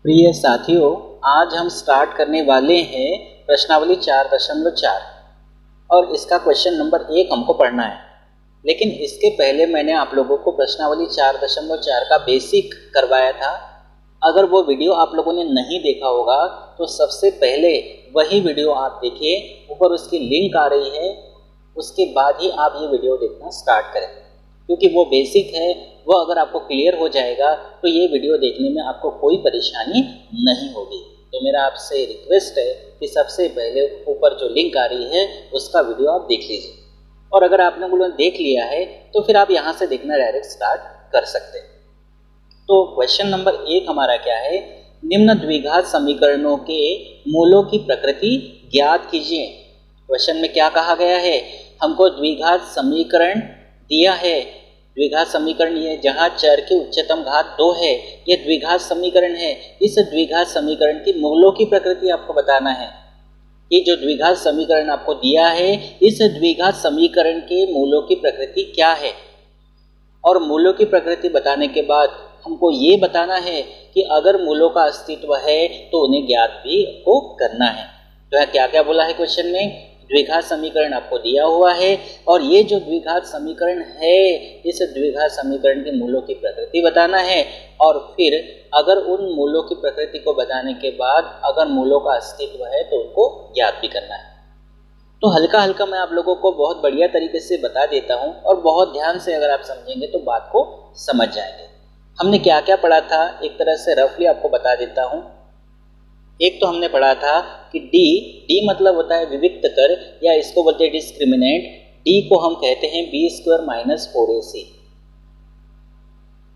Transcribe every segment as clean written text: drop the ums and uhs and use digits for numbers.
प्रिय साथियों, आज हम स्टार्ट करने वाले हैं प्रश्नावली 4.4 और इसका क्वेश्चन नंबर 1 हमको पढ़ना है। लेकिन इसके पहले मैंने आप लोगों को प्रश्नावली 4.4 का बेसिक करवाया था। अगर वो वीडियो आप लोगों ने नहीं देखा होगा तो सबसे पहले वही वीडियो आप देखिए, ऊपर उसकी लिंक आ रही है, उसके बाद ही आप ये वीडियो देखना स्टार्ट करें, क्योंकि वो बेसिक है। वो अगर आपको क्लियर हो जाएगा तो ये वीडियो देखने में आपको कोई परेशानी नहीं होगी। तो मेरा आपसे रिक्वेस्ट है कि सबसे पहले ऊपर जो लिंक आ रही है उसका वीडियो आप देख लीजिए, और अगर आपने वो देख लिया है तो फिर आप यहाँ से देखना डायरेक्ट स्टार्ट कर सकते हैं। तो क्वेश्चन नंबर 1 हमारा क्या है, निम्न द्विघात समीकरणों के मूलों की प्रकृति ज्ञात कीजिए। क्वेश्चन में क्या कहा गया है, हमको द्विघात समीकरण दिया है। द्विघात समीकरण ये जहाँ चर के उच्चतम घात 2 है, ये द्विघात समीकरण है। इस द्विघात समीकरण की मूलों की प्रकृति आपको बताना है। ये जो द्विघात समीकरण आपको दिया है, इस द्विघात समीकरण के मूलों की प्रकृति क्या है, और मूलों की प्रकृति बताने के बाद हमको ये बताना है कि अगर मूलों का अस्तित्व है तो उन्हें ज्ञात भी आपको करना है। तो क्या क्या बोला है क्वेश्चन में, द्विघात समीकरण आपको दिया हुआ है, और ये जो द्विघात समीकरण है, इस द्विघात समीकरण के मूलों की प्रकृति बताना है, और फिर अगर उन मूलों की प्रकृति को बताने के बाद अगर मूलों का अस्तित्व है तो उनको ज्ञात भी करना है। तो हल्का हल्का मैं आप लोगों को बहुत बढ़िया तरीके से बता देता हूँ, और बहुत ध्यान से अगर आप समझेंगे तो बात को समझ जाएंगे। हमने क्या क्या पढ़ा था, एक तरह से रफली आपको बता देता हूँ। एक तो हमने पढ़ा था कि डी मतलब होता है विविक्त कर, या इसको बोलते हैं डिस्क्रिमिनेंट। डी को हम कहते हैं b² - 4ac।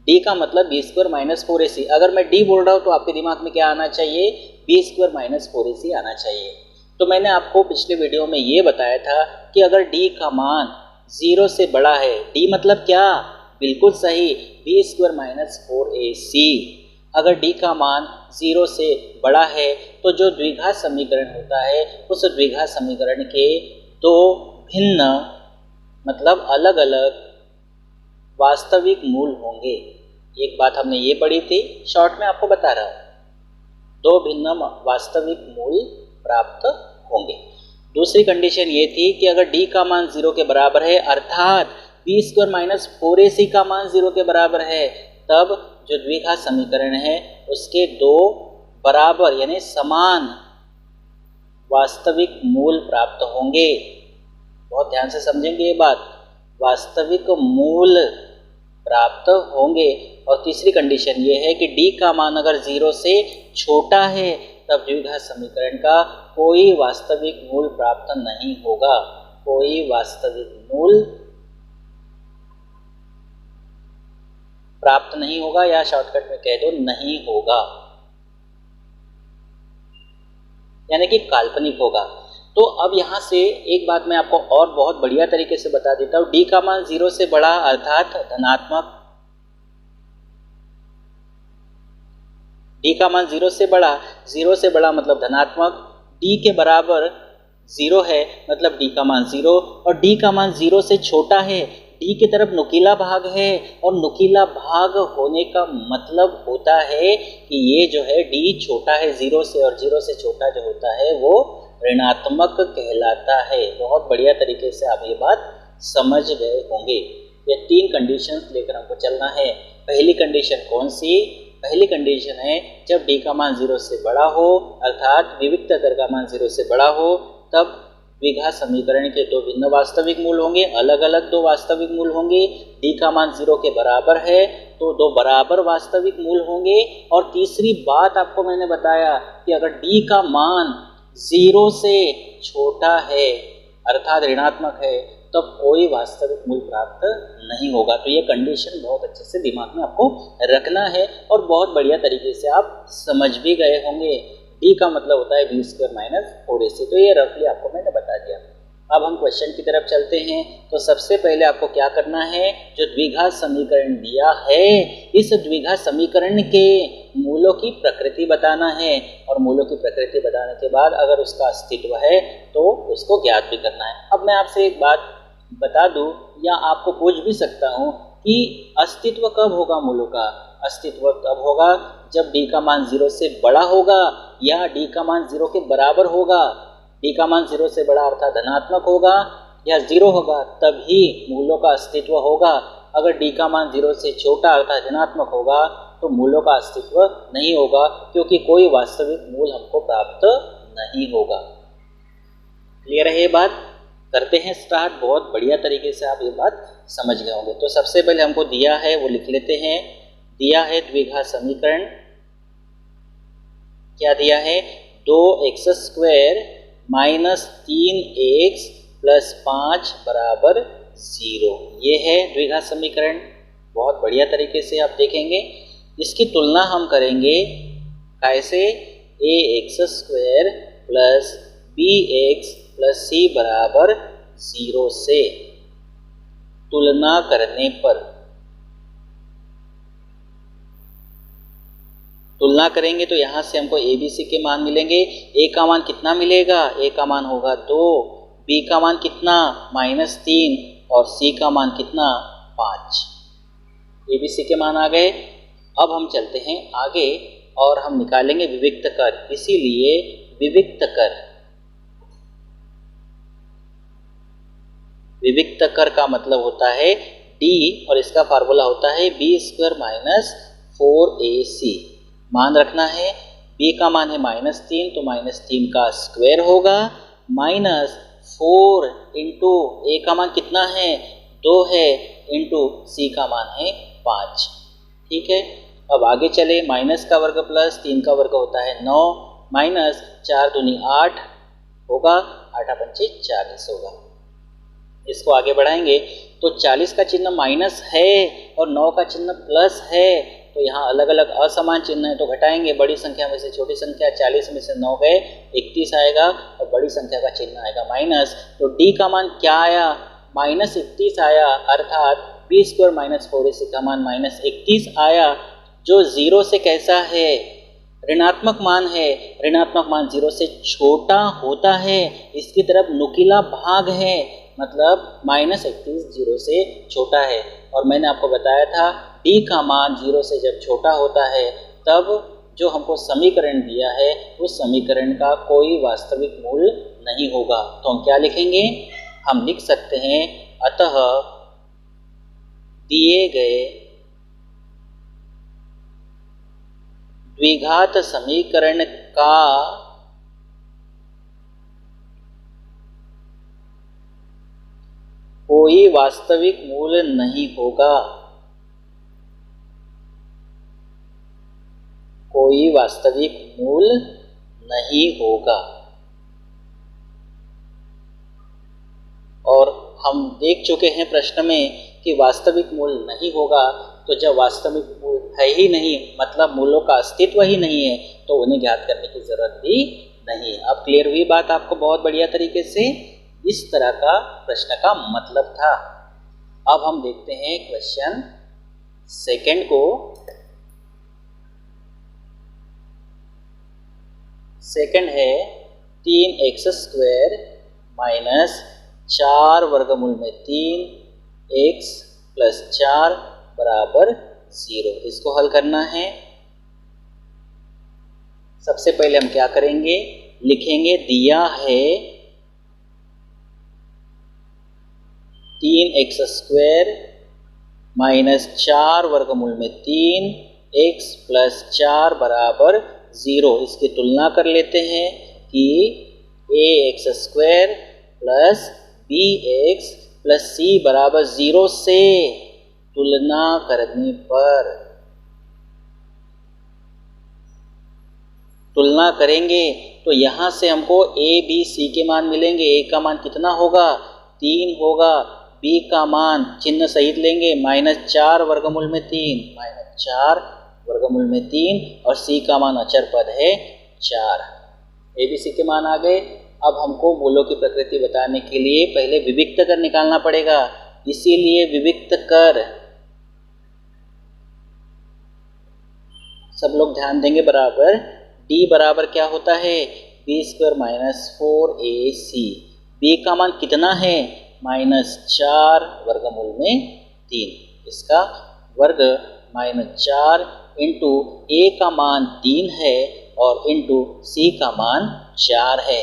डी का मतलब b² - 4ac। अगर मैं डी बोल रहा हूँ तो आपके दिमाग में क्या आना चाहिए, b² - 4ac आना चाहिए। तो मैंने आपको पिछले वीडियो में ये बताया था कि अगर डी का मान 0 से बड़ा है, डी मतलब क्या, बिल्कुल सही, b² - 4ac। अगर डी का मान 0 से बड़ा है तो जो द्विघात समीकरण होता है, उस द्विघात समीकरण के दो भिन्न मतलब अलग अलग वास्तविक मूल होंगे। एक बात हमने ये पढ़ी थी, शॉर्ट में आपको बता रहा हूँ, दो भिन्न वास्तविक मूल प्राप्त होंगे। दूसरी कंडीशन ये थी कि अगर डी का मान 0 के बराबर है, अर्थात b² - 4ac का मान 0 के बराबर है, तब जो द्विघात समीकरण है उसके दो बराबर यानी समान वास्तविक मूल प्राप्त होंगे। बहुत ध्यान से समझेंगे ये बात, वास्तविक मूल प्राप्त होंगे। और तीसरी कंडीशन ये है कि डी का मान अगर 0 से छोटा है तब द्विघात समीकरण का कोई वास्तविक मूल प्राप्त नहीं होगा, कोई वास्तविक मूल प्राप्त नहीं होगा, या शॉर्टकट में कह दो नहीं होगा, यानी कि काल्पनिक होगा। तो अब यहाँ से एक बात मैं आपको और बहुत बढ़िया तरीके से बता देता हूँ। डी का मान 0 से बड़ा अर्थात धनात्मक, डी का मान 0 से बड़ा मतलब धनात्मक, डी के बराबर 0 है मतलब डी का मान 0, और डी का मान 0 से छोटा है, डी की तरफ नुकीला भाग है, और नुकीला भाग होने का मतलब होता है कि ये जो है डी छोटा है 0 से, और 0 से छोटा जो होता है वो ऋणात्मक कहलाता है। बहुत बढ़िया तरीके से आप ये बात समझ गए होंगे। ये 3 कंडीशंस लेकर हमको चलना है। पहली कंडीशन कौन सी, पहली कंडीशन है जब डी का मान 0 से बड़ा हो, अर्थात विविक्त कर का मान 0 से बड़ा हो, तब द्विघात समीकरण के दो भिन्न वास्तविक मूल होंगे, अलग अलग दो वास्तविक मूल होंगे। डी का मान 0 के बराबर है तो दो बराबर वास्तविक मूल होंगे। और तीसरी बात आपको मैंने बताया कि अगर डी का मान 0 से छोटा है अर्थात ऋणात्मक है, तब कोई वास्तविक मूल प्राप्त नहीं होगा। तो ये कंडीशन बहुत अच्छे से दिमाग में आपको रखना है, और बहुत बढ़िया तरीके से आप समझ भी गए होंगे। डी का मतलब होता है b² - 4ac। तो ये रफली आपको मैंने बता दिया। अब हम क्वेश्चन की तरफ चलते हैं। तो सबसे पहले आपको क्या करना है, जो द्विघात समीकरण दिया है, इस द्विघात समीकरण के मूलों की प्रकृति बताना है, और मूलों की प्रकृति बताने के बाद अगर उसका अस्तित्व है तो उसको ज्ञात भी करना है। अब मैं आपसे एक बात बता दूं, या आपको पूछ भी सकता हूं कि अस्तित्व कब होगा मूलों का, अस्तित्व तब होगा जब d का मान 0 से बड़ा होगा या d का मान 0 के बराबर होगा। d का मान 0 से बड़ा अर्थात धनात्मक होगा या 0 होगा, तभी मूलों का अस्तित्व होगा। अगर d का मान 0 से छोटा अर्थात ऋणात्मक होगा तो मूलों का अस्तित्व नहीं होगा, क्योंकि कोई वास्तविक मूल हमको प्राप्त नहीं होगा। क्लियर है ये बात? करते हैं स्टार्ट। बहुत बढ़िया तरीके से आप ये बात समझ गए होंगे। तो सबसे पहले हमको दिया है वो लिख लेते हैं। दिया है द्विघात समीकरण। क्या दिया है? 2x² माइनस 3x प्लस 5 बराबर 0। ये है द्विघात समीकरण। बहुत बढ़िया तरीके से आप देखेंगे। इसकी तुलना हम करेंगे कैसे? ax² plus bx plus c बराबर 0 से तुलना करने पर। तुलना करेंगे तो यहाँ से हमको a b c के मान मिलेंगे। a का मान कितना मिलेगा? a का मान होगा 2, b का मान कितना? -3 और c का मान कितना? 5। a b c के मान आ गए। अब हम चलते हैं आगे और हम निकालेंगे विविक्त कर। इसीलिए विविक्त कर, विविक्त कर का मतलब होता है d और इसका फार्मूला होता है b² माइनस 4ac। मान रखना है b का मान है -3 तो -3 का स्क्वायर होगा, माइनस 4 इंटू a का मान कितना है? 2 है, इंटू c का मान है 5। ठीक है। अब आगे चले। माइनस का वर्ग प्लस 3 का वर्ग होता है 9, माइनस 4 दूनी 8 होगा, 8 पंचे 40 होगा। इसको आगे बढ़ाएंगे तो 40 का चिन्ह माइनस है और 9 का चिन्ह प्लस है, तो यहाँ अलग अलग असमान चिन्ह है तो घटाएंगे। बड़ी संख्या में से छोटी संख्या 40 में से 9 गए, 31 आएगा और बड़ी संख्या का चिन्ह आएगा माइनस। तो d का मान क्या आया? -31 आया, अर्थात b² माइनस 4ac का मान -31 आया, जो 0 से कैसा है? ऋणात्मक मान है। ऋणात्मक मान 0 से छोटा होता है, इसकी तरफ नुकीला भाग है, मतलब -31 0 से छोटा है। और मैंने आपको बताया था d का मान 0 से जब छोटा होता है तब जो हमको समीकरण दिया है उस समीकरण का कोई वास्तविक मूल नहीं होगा। तो हम क्या लिखेंगे? हम लिख सकते हैं अतः दिए गए द्विघात समीकरण का कोई वास्तविक मूल नहीं होगा। कोई वास्तविक मूल नहीं होगा। और हम देख चुके हैं प्रश्न में कि वास्तविक मूल नहीं होगा, तो जब वास्तविक मूल है ही नहीं, मतलब मूलों का अस्तित्व ही नहीं है, तो उन्हें ज्ञात करने की जरूरत भी नहीं है। अब क्लियर हुई बात आपको बहुत बढ़िया तरीके से? इस तरह का प्रश्न का मतलब था। अब हम देखते हैं क्वेश्चन सेकंड को। सेकंड है 3x² माइनस 4 वर्गमूल में 3x प्लस 4 बराबर 0। इसको हल करना है। सबसे पहले हम क्या करेंगे? लिखेंगे दिया है 3x² माइनस 4 वर्गमूल में 3x प्लस 4 बराबर 0। इसकी तुलना कर लेते हैं कि ax² plus bx plus c बराबर 0 से तुलना करने पर। तुलना करेंगे तो यहाँ से हमको a b c के मान मिलेंगे। a का मान कितना होगा? 3 होगा। b का मान चिन्ह सहित लेंगे, -4 वर्गमूल में 3, -4 वर्गमूल में 3, और c का मान अचर पद है 4। a b c के मान आ गए। अब हमको मूलों की प्रकृति बताने के लिए पहले विविक्त कर निकालना पड़ेगा। इसीलिए विविक्त कर, सब लोग ध्यान देंगे बराबर। d बराबर क्या होता है? b² minus 4ac। b का मान कितना है? -4 वर्गमूल में 3। इसका वर्ग -4 इंटू ए का मान 3 है और इंटू सी का मान 4 है।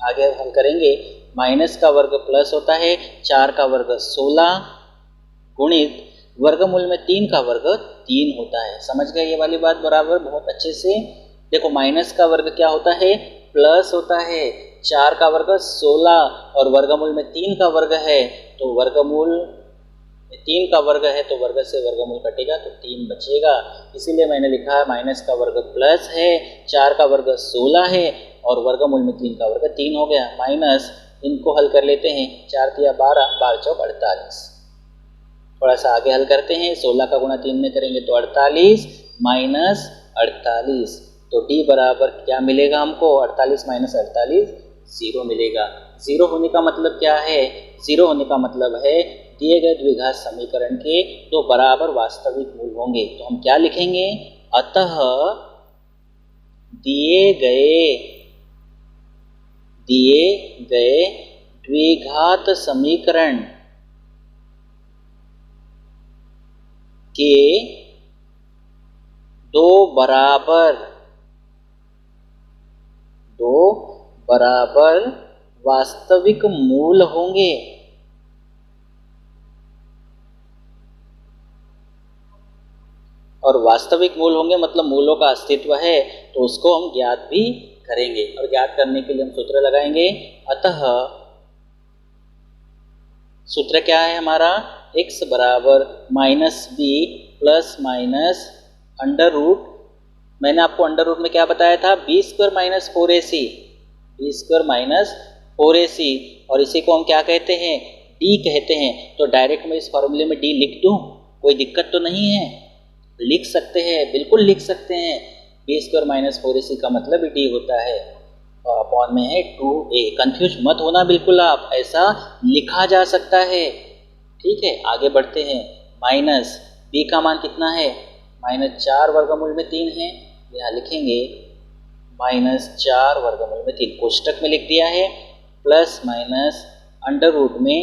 आगे हल करेंगे, माइनस का वर्ग प्लस होता है, 4 का वर्ग 16 गुणित वर्गमूल में 3 का वर्ग 3 होता है। समझ गए ये वाली बात बराबर बहुत अच्छे से। देखो माइनस का वर्ग क्या होता है, प्लस होता है, 4 का वर्ग 16 और वर्गमूल में 3 का वर्ग है, तो वर्गमूल 3 का वर्ग है तो वर्ग से वर्गमूल कटेगा तो 3 बचेगा। इसीलिए मैंने लिखा है माइनस का वर्ग प्लस है, 4 का वर्ग 16 है और वर्गमूल में 3 का वर्ग 3 हो गया। माइनस इनको हल कर लेते हैं, 4 तिया 12, 12 चौक 48। थोड़ा सा आगे हल करते हैं, 16 का गुणा 3 में करेंगे तो 48 माइनस 48, तो डी बराबर क्या मिलेगा हमको, 48 माइनस 48 0 मिलेगा। 0 होने का मतलब क्या है, 0 होने का मतलब है दिए गए द्विघात समीकरण के दो बराबर वास्तविक मूल होंगे। तो हम क्या लिखेंगे, अतः दिए गए द्विघात समीकरण के दो बराबर वास्तविक मूल होंगे। और वास्तविक मूल होंगे मतलब मूलों का अस्तित्व है, तो उसको हम ज्ञात भी करेंगे। और ज्ञात करने के लिए हम सूत्र लगाएंगे, अतः सूत्र क्या है हमारा, x बराबर minus b plus minus under root, मैंने आपको अंडर रूट में क्या बताया था, b square minus 4ac, b square minus 4ac, और इसी को हम क्या कहते हैं, डी कहते हैं। तो डायरेक्ट मैं इस फॉर्मूले में डी लिख दूं, कोई दिक्कत तो नहीं है, लिख सकते हैं, बिल्कुल लिख सकते हैं। बी स्क्वायर माइनस 4ac का मतलब डी होता है और अपॉन में है 2a। कंफ्यूज मत होना बिल्कुल आप, ऐसा लिखा जा सकता है। ठीक है, आगे बढ़ते हैं। माइनस b का मान कितना है, माइनस 4 वर्गमूल में 3 है, यहाँ लिखेंगे माइनस 4 वर्गमूल में 3, कोष्टक में लिख दिया है, प्लस माइनस अंडर रूट में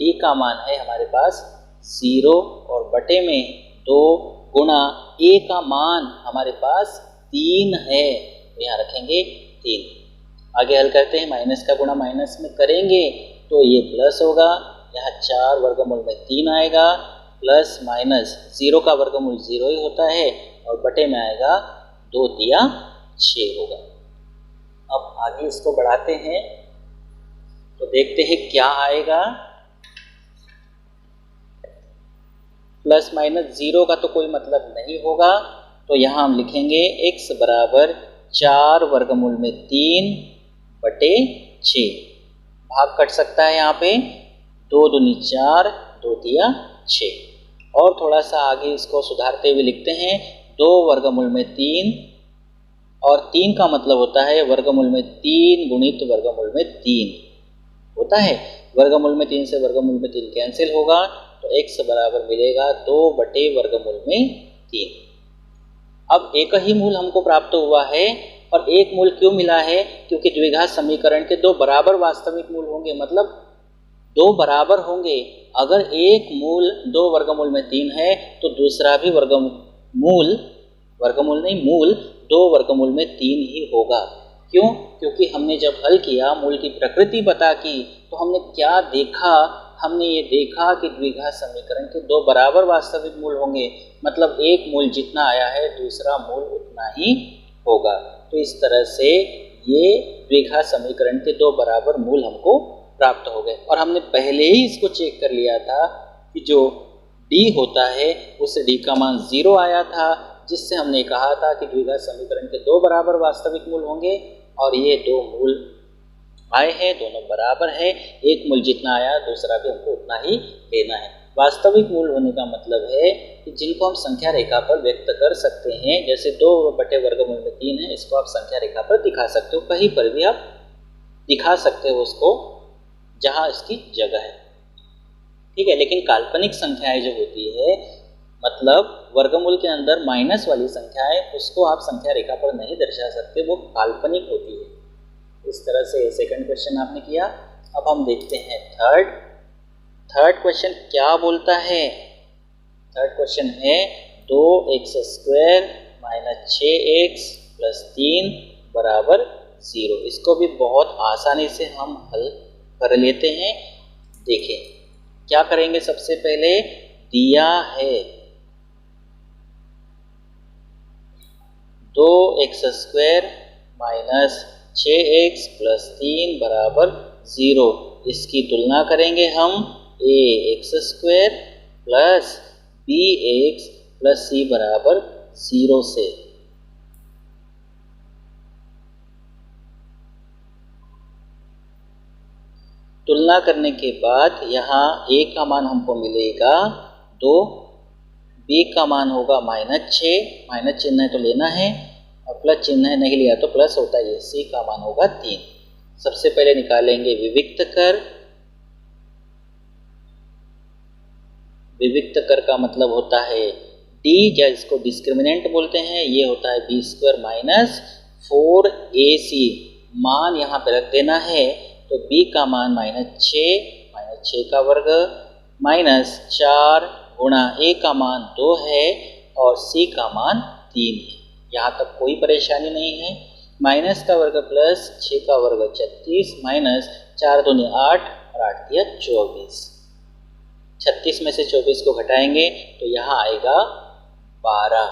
d का मान है हमारे पास 0 और बटे में 2 गुणा a का मान हमारे पास 3 है, तो यहाँ रखेंगे 3। आगे हल करते हैं, माइनस का गुणा माइनस में करेंगे तो ये प्लस होगा, यहाँ 4 वर्गमूल में 3 आएगा, प्लस माइनस 0 का वर्गमूल 0 ही होता है और बटे में आएगा 2 तिया 6 होगा। अब आगे इसको बढ़ाते हैं तो देखते हैं क्या आएगा। प्लस माइनस 0 का तो कोई मतलब नहीं होगा, तो यहाँ हम लिखेंगे x बराबर 4 वर्गमूल में 3 बटे 6, भाग कट सकता है यहाँ पे, 2 दूनी 4, 2 तिया 6। और थोड़ा सा आगे इसको सुधारते हुए लिखते हैं, 2 वर्गमूल में 3 और 3 का मतलब होता है वर्गमूल में 3 गुणित वर्गमूल में 3 होता है। वर्गमूल में 3 से वर्गमूल में 3 कैंसिल होगा, तो x बराबर मिलेगा 2 बटे वर्गमूल में 3। अब एक ही मूल हमको प्राप्त हुआ है, और एक मूल क्यों मिला है, क्योंकि द्विघात समीकरण के दो बराबर वास्तविक मूल होंगे, मतलब दो बराबर होंगे। अगर एक मूल 2 वर्गमूल में 3 है तो दूसरा भी वर्गमूल 2 वर्गमूल में 3 ही होगा। क्यों, क्योंकि हमने जब हल किया, मूल की प्रकृति पता की, तो हमने क्या देखा, हमने ये देखा कि द्विघात समीकरण के 2 बराबर वास्तविक मूल होंगे, मतलब एक मूल जितना आया है दूसरा मूल उतना ही होगा। तो इस तरह से ये द्विघात समीकरण के 2 बराबर मूल हमको प्राप्त हो गए। और हमने पहले ही इसको चेक कर लिया था कि जो d होता है उससे d का मान 0 आया था, जिससे हमने कहा था कि द्विघात समीकरण के 2 बराबर वास्तविक मूल होंगे, और ये 2 मूल आए हैं, दोनों बराबर है, एक मूल जितना आया दूसरा भी हमको उतना ही लेना है। वास्तविक मूल होने का मतलब है कि जिनको हम संख्या रेखा पर व्यक्त कर सकते हैं, जैसे 2 बटे वर्गमूल में 3 है, इसको आप संख्या रेखा पर दिखा सकते हो, कहीं पर भी आप दिखा सकते हो उसको जहाँ इसकी जगह है। ठीक है, लेकिन काल्पनिक संख्याएं जो होती है, मतलब वर्गमूल के अंदर माइनस वाली संख्याएं, उसको आप संख्या रेखा पर नहीं दर्शा सकते, वो काल्पनिक होती है। इस तरह से सेकंड क्वेश्चन आपने किया। अब हम देखते हैं थर्ड क्वेश्चन क्या बोलता है। थर्ड क्वेश्चन है 2x² -6x + 3 बराबर 0। इसको भी बहुत आसानी से हम हल कर लेते हैं। देखें क्या करेंगे, सबसे पहले दिया है 2x² - 6x + 3 बराबर 0। इसकी तुलना करेंगे हम ax² + bx + c बराबर 0 से। तुलना करने के बाद यहाँ a का मान हमको मिलेगा 2, b का मान होगा -6, माइनस चिन्ह है तो लेना है, और प्लस चिन्ह है नहीं लिया तो प्लस होता है, c का मान होगा 3। सबसे पहले निकालेंगे विविक्त कर। विविक्त कर का मतलब होता है d, या इसको डिस्क्रिमिनेंट बोलते हैं, ये होता है b² - 4ac। मान यहाँ पे रख देना है, तो b का मान -6 का वर्ग -4 गुणा a का मान 2 है और c का मान 3 है। यहाँ तक कोई परेशानी नहीं है। माइनस का वर्ग प्लस 6 का वर्ग 36 माइनस 4 दूनी 8 और 8 दिया 24। 36 में से 24 को घटाएंगे तो यहाँ आएगा 12।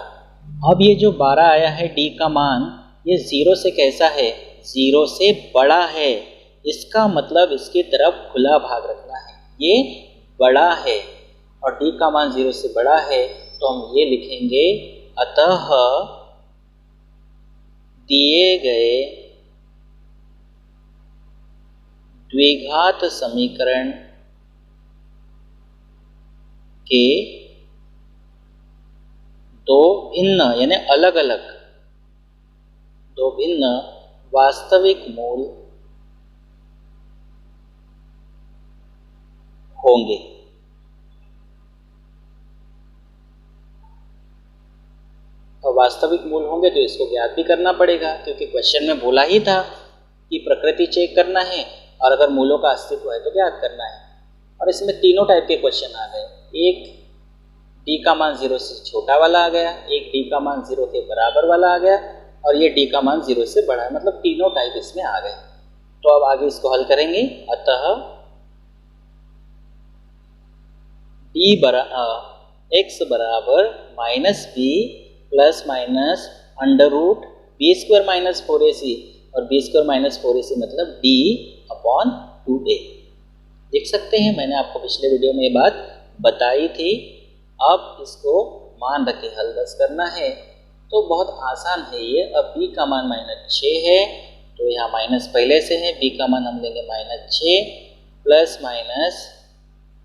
अब ये जो 12 आया है d का मान, ये 0 से कैसा है, 0 से बड़ा है। इसका मतलब इसकी तरफ खुला भाग रखना है, ये बड़ा है और d का मान 0 से बड़ा है, तो हम ये लिखेंगे अतः दिए गए द्विघात समीकरण के दो भिन्न यानी अलग अलग दो भिन्न वास्तविक मूल होंगे। और वास्तविक मूल होंगे तो इसको ज्ञात भी करना पड़ेगा, क्योंकि क्वेश्चन में बोला ही था कि प्रकृति चेक करना है और अगर मूलों का अस्तित्व है तो ज्ञात करना है। और इसमें तीनों टाइप के क्वेश्चन आ गए, एक d का मान 0 से छोटा वाला आ गया, एक d का मान 0 के बराबर वाला आ गया और ये d का मान 0 से बड़ा है, मतलब तीनों टाइप इसमें आ गए। तो अब आगे इसको हल करेंगे। अतः x बराबर -b plus minus under root b² - 4ac, और b² - 4ac मतलब d/2a। देख सकते हैं मैंने आपको पिछले वीडियो में ये बात बताई थी। अब इसको मान रख के हल बस करना है, तो बहुत आसान है ये। अब b का मान -6 है तो यहाँ माइनस पहले से है, b का मान हम लेंगे -6 plus minus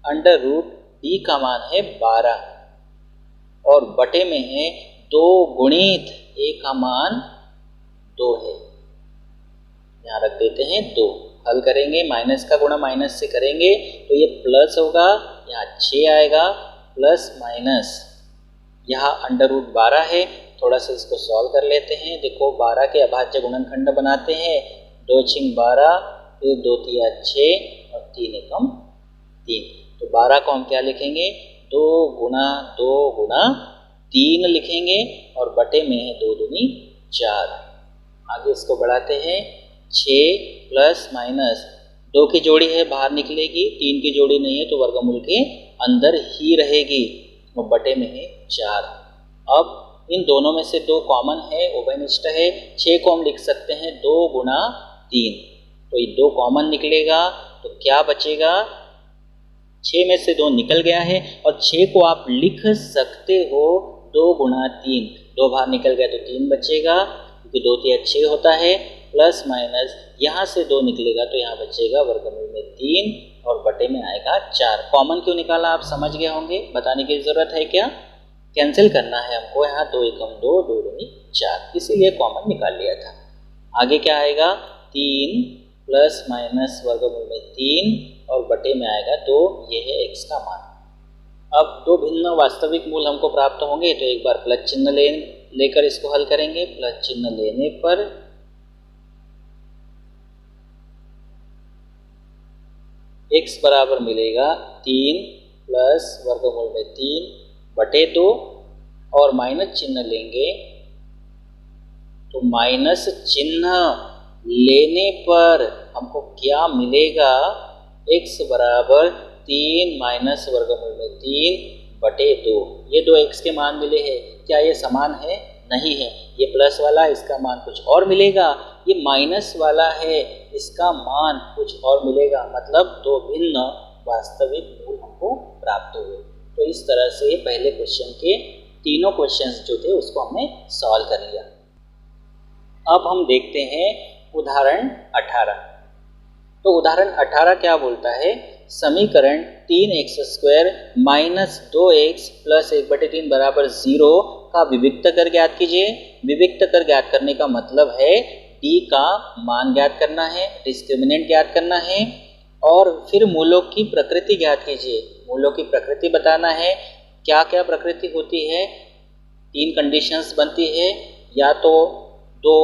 under root d का मान है 12 और बटे में है 2 गुणित a का मान 2 है, यहाँ रख देते हैं 2। हल करेंगे, माइनस का गुणा माइनस से करेंगे तो ये प्लस होगा, यहाँ 6 आएगा प्लस माइनस, यहाँ अंडर रूट 12 है। थोड़ा सा इसको सॉल्व कर लेते हैं। देखो 12 के अभाज्य गुणनखंड बनाते हैं, 2 × 12 फिर 2 × 3 = 6 और 3 × 3। तो 12 को हम क्या लिखेंगे, 2 × 3 लिखेंगे और बटे में है 2 दूनी 4। आगे इसको बढ़ाते हैं, 6 प्लस माइनस 2 की जोड़ी है बाहर निकलेगी, 3 की जोड़ी नहीं है तो वर्गमूल के अंदर ही रहेगी, और बटे में है 4। अब इन दोनों में से 2 कॉमन है, उभयनिष्ठ है। 6 को हम लिख सकते हैं 2 × 3, तो ये 2 कॉमन निकलेगा तो क्या बचेगा, 6 में से 2 निकल गया है और 6 को आप लिख सकते हो 2 × 3, 2 बाहर निकल गया तो 3 बचेगा, क्योंकि 2 × 3 = 6 होता है, प्लस माइनस यहाँ से 2 निकलेगा तो यहाँ बचेगा वर्गमूल में 3 और बटे में आएगा 4। कॉमन क्यों निकाला आप समझ गए होंगे, बताने की ज़रूरत है क्या, कैंसिल करना है हमको, यहाँ 2 × 2 2 दूनी 4, इसीलिए कॉमन निकाल लिया था। आगे क्या आएगा, 3 प्लस माइनस वर्गमूल में 3 और बटे में आएगा 2, ये है x का मान। अब 2 भिन्न वास्तविक मूल हमको प्राप्त होंगे, तो एक बार प्लस चिन्ह लेकर इसको हल करेंगे। प्लस चिन्ह लेने पर x बराबर मिलेगा 3 प्लस वर्गमूल में 3 बटे 2 और माइनस चिन्ह लेंगे तो माइनस चिन्ह लेने पर हमको क्या मिलेगा, x बराबर 3 माइनस वर्गमूल में 3/2। ये दो x के मान मिले हैं, क्या ये समान है? नहीं है। ये प्लस वाला इसका मान कुछ और मिलेगा, ये माइनस वाला है इसका मान कुछ और मिलेगा, मतलब दो भिन्न वास्तविक मूल हमको प्राप्त हुए। तो इस तरह से पहले क्वेश्चन के तीनों क्वेश्चंस जो थे उसको हमने सॉल्व कर लिया। अब हम देखते हैं उदाहरण 18। तो उदाहरण 18 क्या बोलता है, समीकरण 3x² माइनस 2x प्लस 1/3 बराबर 0 का विविक्त कर ज्ञात कीजिए। विविक्त कर ज्ञात करने का मतलब है d का मान ज्ञात करना है, डिस्क्रिमिनेंट ज्ञात करना है, और फिर मूलों की प्रकृति ज्ञात कीजिए। मूलों की प्रकृति बताना है, क्या क्या प्रकृति होती है। 3 कंडीशंस बनती है, या तो 2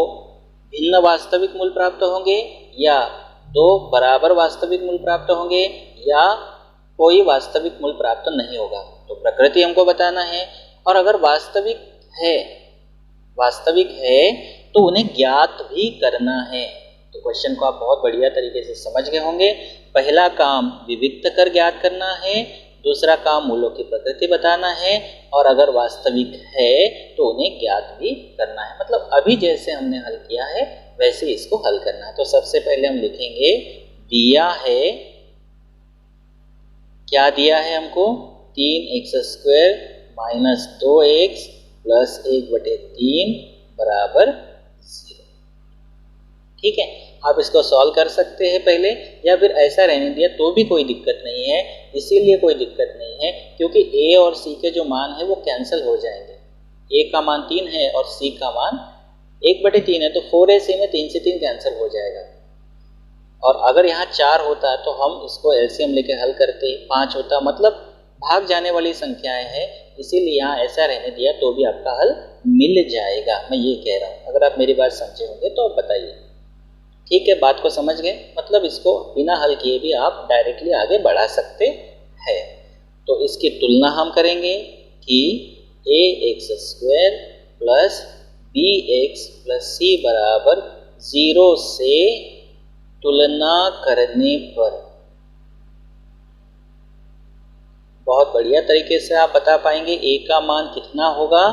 भिन्न वास्तविक मूल प्राप्त होंगे, या 2 बराबर वास्तविक मूल प्राप्त होंगे, या कोई वास्तविक मूल प्राप्त नहीं होगा। तो प्रकृति हमको बताना है, और अगर वास्तविक है तो उन्हें ज्ञात भी करना है। तो क्वेश्चन को आप बहुत बढ़िया तरीके से समझ गए होंगे। पहला काम विविक्त कर ज्ञात करना है, दूसरा काम मूलों की प्रकृति बताना है, और अगर वास्तविक है तो उन्हें ज्ञात भी करना है। मतलब अभी जैसे हमने हल किया है वैसे इसको हल करना है। तो सबसे पहले हम लिखेंगे, दिया है, क्या दिया है हमको, 3x² माइनस 2x प्लस 1/3 बराबर 0। ठीक है, आप इसको सॉल्व कर सकते हैं पहले, या फिर ऐसा रहने दिया तो भी कोई दिक्कत नहीं है। इसीलिए कोई दिक्कत नहीं है क्योंकि a और c के जो मान है वो कैंसिल हो जाएंगे। a का मान 3 है और c का मान 1/3 है, तो 4ac में 3 से 3 कैंसिल हो जाएगा। और अगर यहाँ 4 होता तो हम इसको एलसीएम लेके हल करते, 5 होता, मतलब भाग जाने वाली संख्याएं हैं, इसीलिए यहाँ ऐसा रहने दिया तो भी आपका हल मिल जाएगा। मैं ये कह रहा हूँ, अगर आप मेरी बात समझे होंगे तो आप बताइए। ठीक है, बात को समझ गए। मतलब इसको बिना हल किए भी आप डायरेक्टली आगे बढ़ा सकते हैं। तो इसकी तुलना हम करेंगे कि ax² plus bx plus c बराबर 0 से तुलना करने पर बहुत बढ़िया तरीके से आप बता पाएंगे a का मान कितना होगा,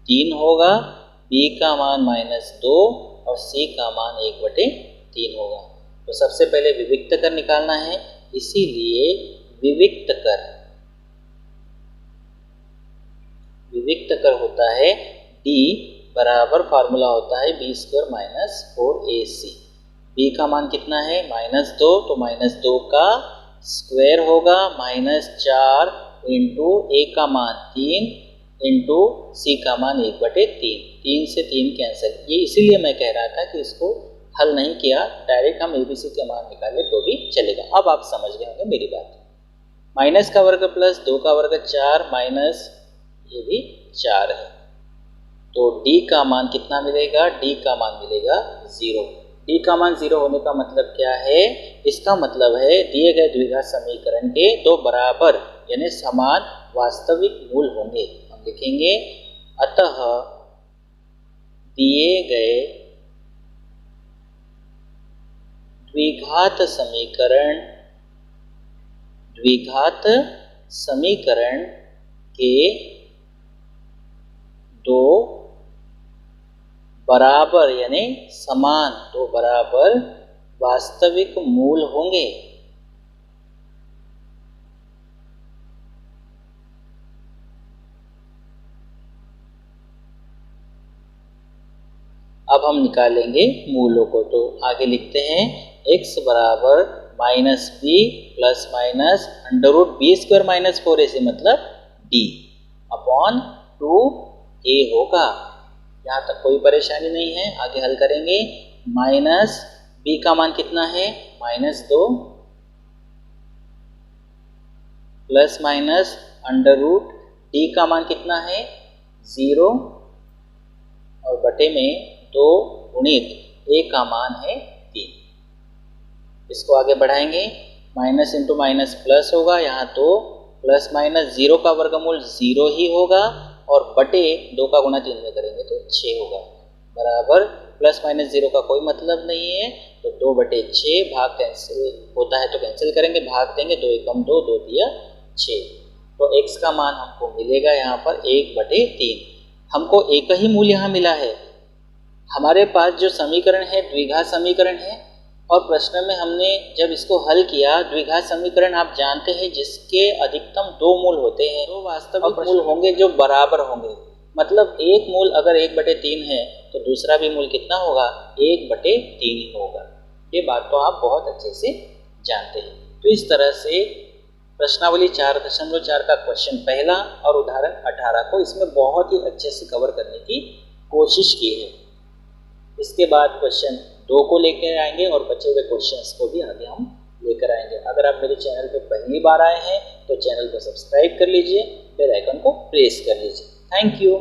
3 होगा, b का मान -2 और c का मान 1/3 होगा। तो सबसे पहले विविक्त कर निकालना है, इसीलिए विविक्त कर होता है d बराबर फार्मूला होता है b² माइनस 4ac। b का मान कितना है, -2, तो -2 का स्क्वायर होगा, -4 इंटू a का मान 3 इंटू c का मान 1/3। 3 से 3 कैंसिल। ये इसीलिए मैं कह रहा था कि इसको हल नहीं किया, डायरेक्ट हम abc के मान निकाले तो भी चलेगा। अब आप समझ गए होंगे मेरी बात। माइनस का वर्ग प्लस 2 का वर्ग 4 माइनस ये भी 4 है, तो d का मान कितना मिलेगा, d का मान मिलेगा 0। d का मान 0 होने का मतलब क्या है, इसका मतलब है दिए गए द्विघात समीकरण के 2 बराबर यानी समान वास्तविक मूल होंगे। हम लिखेंगे, अतः दिए गए द्विघात समीकरण के 2 बराबर यानी समान 2 बराबर वास्तविक मूल होंगे। अब हम निकालेंगे मूलों को, तो आगे लिखते हैं x बराबर -b plus minus √b² minus 4ac मतलब d अपॉन 2a होगा। यहाँ तक कोई परेशानी नहीं है, आगे हल करेंगे। माइनस b का मान कितना है, -2 प्लस माइनस √d का मान कितना है 0 और बटे में 2 गुणित a का मान है 3। इसको आगे बढ़ाएंगे, माइनस इंटू माइनस प्लस होगा, यहाँ तो प्लस माइनस 0 का वर्गमूल 0 ही होगा और बटे 2 का गुणा 3 में करेंगे तो 6 होगा। बराबर प्लस माइनस 0 का कोई मतलब नहीं है, तो 2/6 भाग कैंसिल होता है तो कैंसिल करेंगे, भाग देंगे, 2 एकम 2, 2 दिया 6। तो x का मान हमको मिलेगा यहाँ पर 1/3। हमको एक ही मूल यहाँ मिला है। हमारे पास जो समीकरण है द्विघात समीकरण है, और प्रश्न में हमने जब इसको हल किया, द्विघात समीकरण आप जानते हैं जिसके अधिकतम 2 मूल होते हैं, 2 वास्तविक मूल होंगे जो बराबर होंगे। मतलब एक मूल अगर 1/3 है तो दूसरा भी मूल कितना होगा, 1/3 ही होगा। ये बात तो आप बहुत अच्छे से जानते हैं। तो इस तरह से प्रश्नावली 4.4 का क्वेश्चन पहला और उदाहरण 18 को इसमें बहुत ही अच्छे से कवर करने की कोशिश की है। इसके बाद क्वेश्चन 2 को लेकर आएंगे और बचे हुए क्वेश्चंस को भी आगे हम लेकर आएंगे। अगर आप मेरे चैनल पर पहली बार आए हैं तो चैनल को सब्सक्राइब कर लीजिए, बेल आइकन को प्रेस कर लीजिए। Thank you.